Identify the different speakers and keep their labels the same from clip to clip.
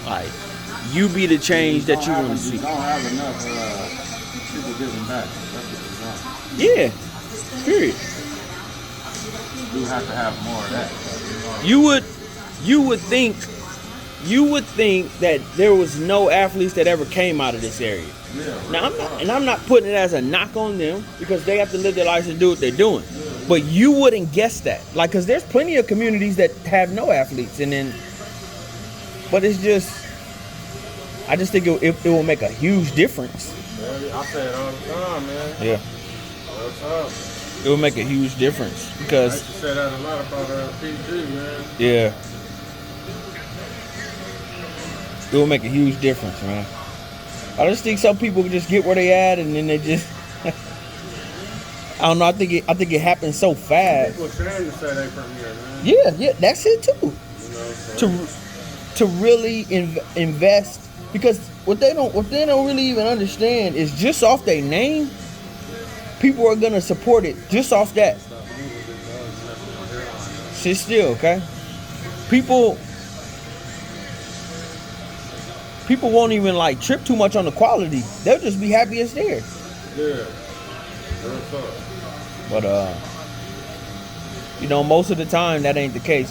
Speaker 1: Like, you be the change that you want to see.
Speaker 2: You don't have enough people giving back. That's what you're
Speaker 1: Yeah. Period.
Speaker 2: You have to have more of that.
Speaker 1: You would think that there was no athletes that ever came out of this area.
Speaker 2: Yeah,
Speaker 1: Now I'm not putting it as a knock on them because they have to live their lives and do what they're doing. But you wouldn't guess that, like, because there's plenty of communities that have no athletes, but it's just, I just think it will make a huge difference.
Speaker 2: I say it all the time, man.
Speaker 1: Yeah.
Speaker 2: All the time.
Speaker 1: It will make a huge difference
Speaker 2: I
Speaker 1: because
Speaker 2: used to say that a lot about PG, man.
Speaker 1: yeah, it will make a huge difference, man. I just think some people just get where they at and then they just I don't know. I think it happens so fast.
Speaker 2: People ashamed to say they from here, man.
Speaker 1: Yeah, that's it too.
Speaker 2: You know, so
Speaker 1: To really invest, because what they don't really even understand is just off their name, people are gonna support it just off that. Sit still, okay? People won't even like trip too much on the quality. They'll just be happy it's there.
Speaker 2: Yeah.
Speaker 1: But most of the time that ain't the case.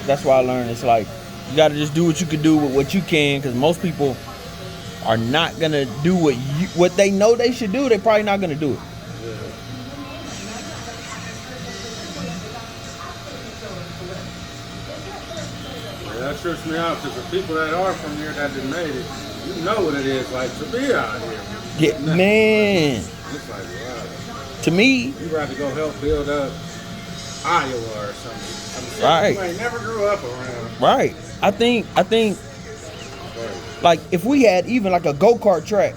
Speaker 1: That's why I learned it's like you gotta just do what you can do with what you can, because most people are not gonna do what they know they should do. They're probably not gonna do it.
Speaker 2: Yeah, that trips me out because the people that are from here that done made it, you know what it is like to be out here.
Speaker 1: Yeah, man.
Speaker 2: It's like, wow.
Speaker 1: To me,
Speaker 2: You rather go help build up Iowa or something.
Speaker 1: Right.
Speaker 2: You ain't never grew up around.
Speaker 1: right. I think like if we had even like a go-kart track,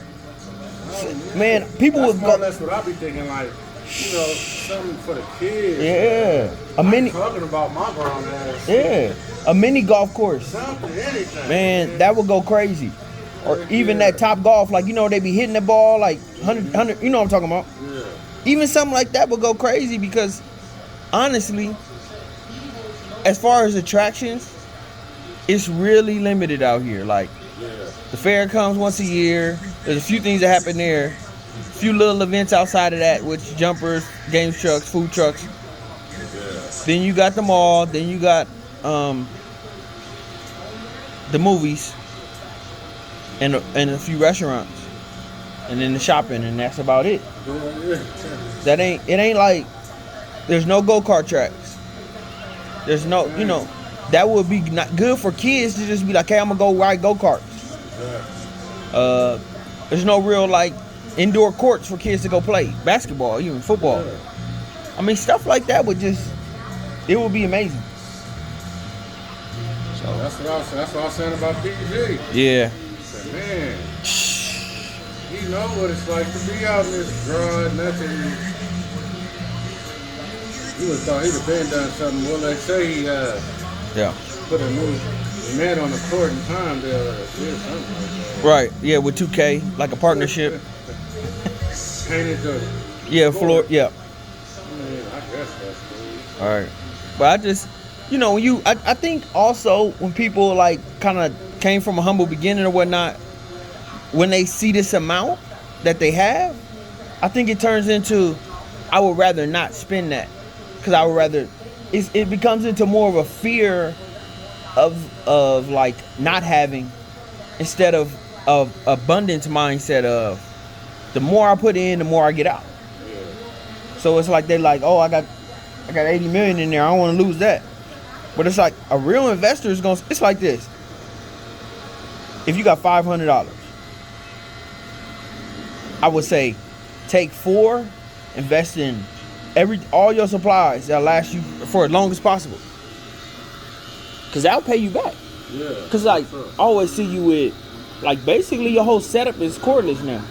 Speaker 1: man, people
Speaker 2: That's
Speaker 1: would
Speaker 2: more or
Speaker 1: go.
Speaker 2: less what I be thinking, like, something for the kids.
Speaker 1: Yeah,
Speaker 2: I'm talking about my grown ass.
Speaker 1: Yeah, a mini golf course.
Speaker 2: Something, anything.
Speaker 1: Man, that would go crazy. Or even that Top Golf, like, they be hitting the ball like 100, you know what I'm talking about?
Speaker 2: Yeah.
Speaker 1: Even something like that would go crazy because, honestly, as far as attractions, it's really limited out here. Like, the fair comes once a year. There's a few things that happen there. A few little events outside of that, which jumpers, games trucks, food trucks. Then you got the mall. Then you got the movies and a few restaurants, and then the shopping, and that's about it. It ain't like there's no go-kart tracks. There's no, that would be not good for kids to just be like, hey, I'm gonna go ride go-karts. There's no real like indoor courts for kids to go play basketball, even football. I mean, stuff like that would be amazing.
Speaker 2: So that's what I was saying about PG.
Speaker 1: Yeah.
Speaker 2: Man, he know what it's like to be out in this dry, nothing. You would have thought he'd have been done something. Well, they say he put a new man on the court in time to do something like that.
Speaker 1: Right. Yeah, with 2K, like a partnership.
Speaker 2: Painted the
Speaker 1: floor. Yeah.
Speaker 2: I guess that's cool.
Speaker 1: All right. But I just, I think also when people like kind of came from a humble beginning or whatnot, when they see this amount that they have, I think it turns into, I would rather not spend that, because I would rather, it becomes into more of a fear of like not having, instead of abundance mindset of the more I put in, the more I get out. So it's like they're like, oh, I got 80 million in there, I don't want to lose that. But it's like a real investor is going to, it's like this. If you got $500, I would say take 4, invest in all your supplies that'll last you for as long as possible. Cause that'll pay you back.
Speaker 2: Yeah.
Speaker 1: Cause like I always see you with, like, basically your whole setup is cordless now.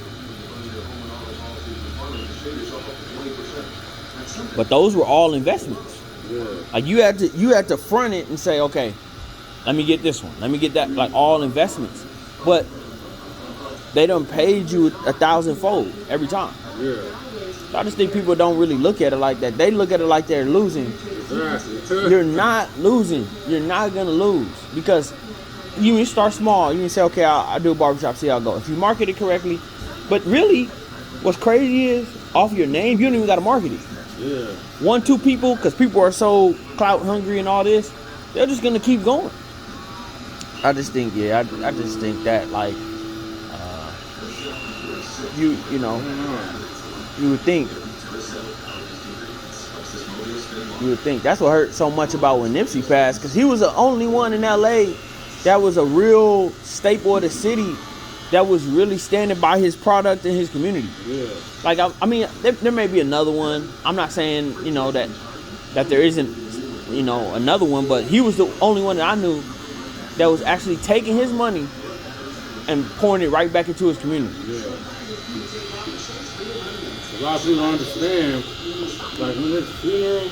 Speaker 1: But those were all investments.
Speaker 2: Yeah.
Speaker 1: Like you had to front it and say, okay, let me get this one, let me get that, like all investments. But they done paid you 1,000-fold every time.
Speaker 2: Yeah.
Speaker 1: So I just think people don't really look at it like that. They look at it like they're losing.
Speaker 2: Exactly.
Speaker 1: You're not losing. You're not gonna lose, because you can start small. You can say, okay, I'll do a barbershop, see how it goes. If you market it correctly, but really, what's crazy is off your name, you don't even got to market it.
Speaker 2: Yeah.
Speaker 1: 1-2 people, because people are so clout hungry and all this, they're just gonna keep going. I just think, I just think that like, you know, you would think that's what hurt so much about when Nipsey passed, because he was the only one in LA that was a real staple of the city that was really standing by his product and his community.
Speaker 2: Yeah.
Speaker 1: Like, I mean, there may be another one. I'm not saying, you know, that there isn't, you know, another one, but he was the only one that I knew that was actually taking his money and pouring it right back into his community.
Speaker 2: Yeah. A lot of people don't understand, like when this funeral,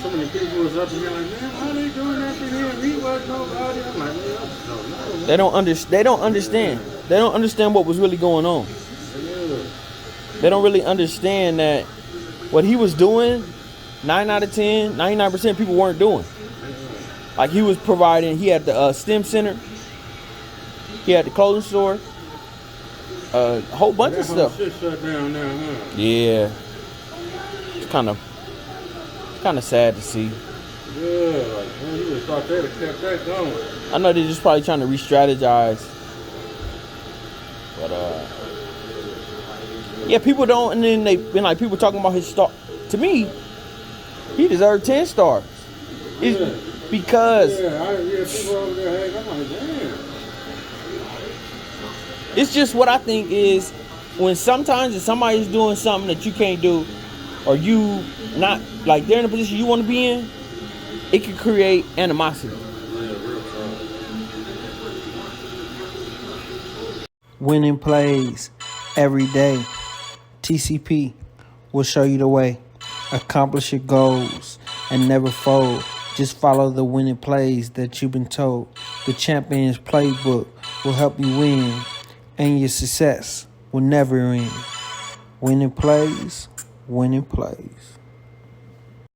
Speaker 2: so many people was up here like, man, how they doing that for him? He was nobody. I'm like, man,
Speaker 1: They don't understand. They don't understand what was really going on.
Speaker 2: Yeah.
Speaker 1: They don't really understand that what he was doing, 9 out of 10, 99% of people weren't doing. Like, he was providing, he had the STEM center, he had the clothing store, a whole bunch of stuff.
Speaker 2: Shit shut down now, huh?
Speaker 1: Yeah. It's kind of sad to see.
Speaker 2: Yeah, like, man, you would have thought they'd have kept that going.
Speaker 1: I know they're just probably trying to re-strategize. But, yeah, people don't, and then they've been like, people talking about his star. To me, he deserved 10 stars. It's because
Speaker 2: people over there, hey, I'm like, damn.
Speaker 1: It's just what I think is when sometimes if somebody's doing something that you can't do, or you not, like, they're in a position you want to be in, it can create animosity. Winning plays every day. TCP will show you the way. Accomplish your goals and never fold. Just follow the winning plays that you've been told. The Champions Playbook will help you win, and your success will never end. Winning plays, winning plays.